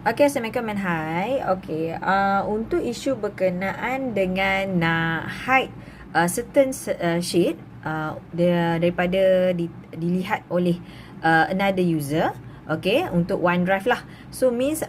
Okay, Assalamualaikum and hi. Okay, untuk isu berkenaan dengan nak hide certain sheet daripada dilihat oleh another user. Okay, untuk OneDrive lah. So means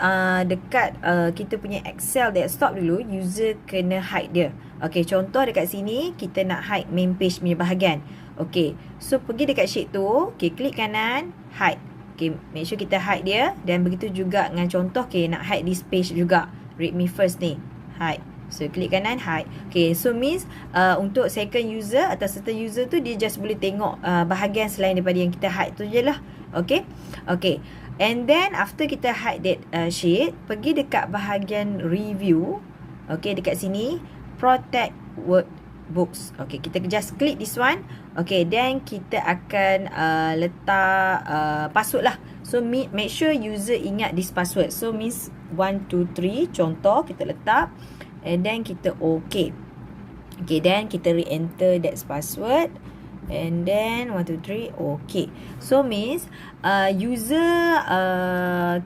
dekat kita punya Excel desktop dulu, user kena hide dia. Okay, contoh dekat sini kita nak hide main page punya bahagian. Okay, so pergi dekat sheet tu, okay, klik kanan, hide. Okay, make sure kita hide dia. Dan begitu juga dengan contoh, okay, nak hide this page juga. Read me first ni, hide. So, klik kanan, hide. Okay, so means untuk second user atau certain user tu, dia just boleh tengok bahagian selain daripada yang kita hide tu je lah. Okay, okay. And then, after kita hide that sheet, pergi dekat bahagian review. Okay, dekat sini, protect workbooks. Okay, kita just klik this one. Okay, then kita akan letak password lah. So, make sure user ingat this password. So, means 1, 2, 3. Contoh, kita letak. And then, kita okay. Okay, then kita re-enter that password. And then, 1, 2, 3. Okay. So, means user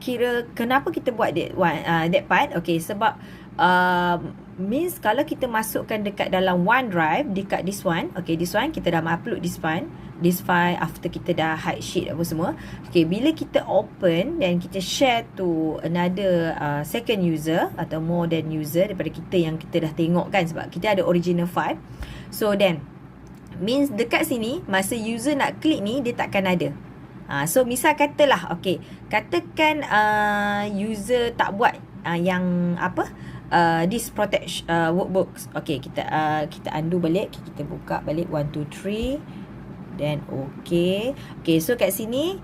kira kenapa kita buat that part. Okay, sebab means kalau kita masukkan dekat dalam OneDrive, dekat this one, okay, this one, kita dah upload this file after kita dah hide sheet apa semua. Okay, bila kita open dan kita share to another second user atau more than user daripada kita yang kita dah tengok kan, sebab kita ada original file. So then, means dekat sini, masa user nak klik ni, dia takkan ada. So, misal katalah, okay, katakan user tak buat yang apa, this protect workbooks. Okay, kita undo balik. Kita buka balik 1, 2, 3. Then okay. Okay, so kat sini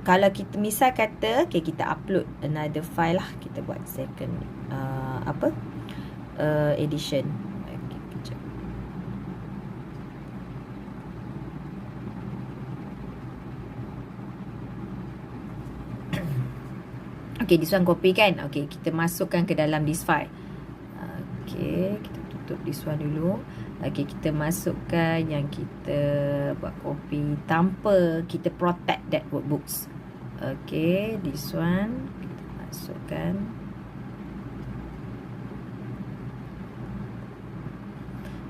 kalau kita misal kata, okay, kita upload another file lah. Kita buat second edition. Okay, kejap. Okay, this one copy kan. Okay, kita masukkan ke dalam this file. Okay, kita tutup this one dulu. Okay, kita masukkan yang kita buat copy tanpa kita protect that workbooks. Okay, this one kita masukkan.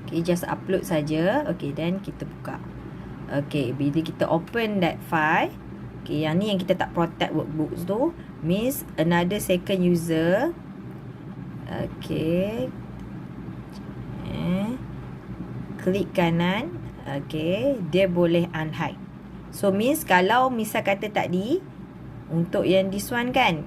Okay, just upload saja. Okay, then kita buka. Okay, bila kita open that file, okay, yang ni yang kita tak protect workbooks tu, means another second user. Okay, klik kanan. Okay, dia boleh unhide. So means kalau misal kata tadi untuk yang this one kan,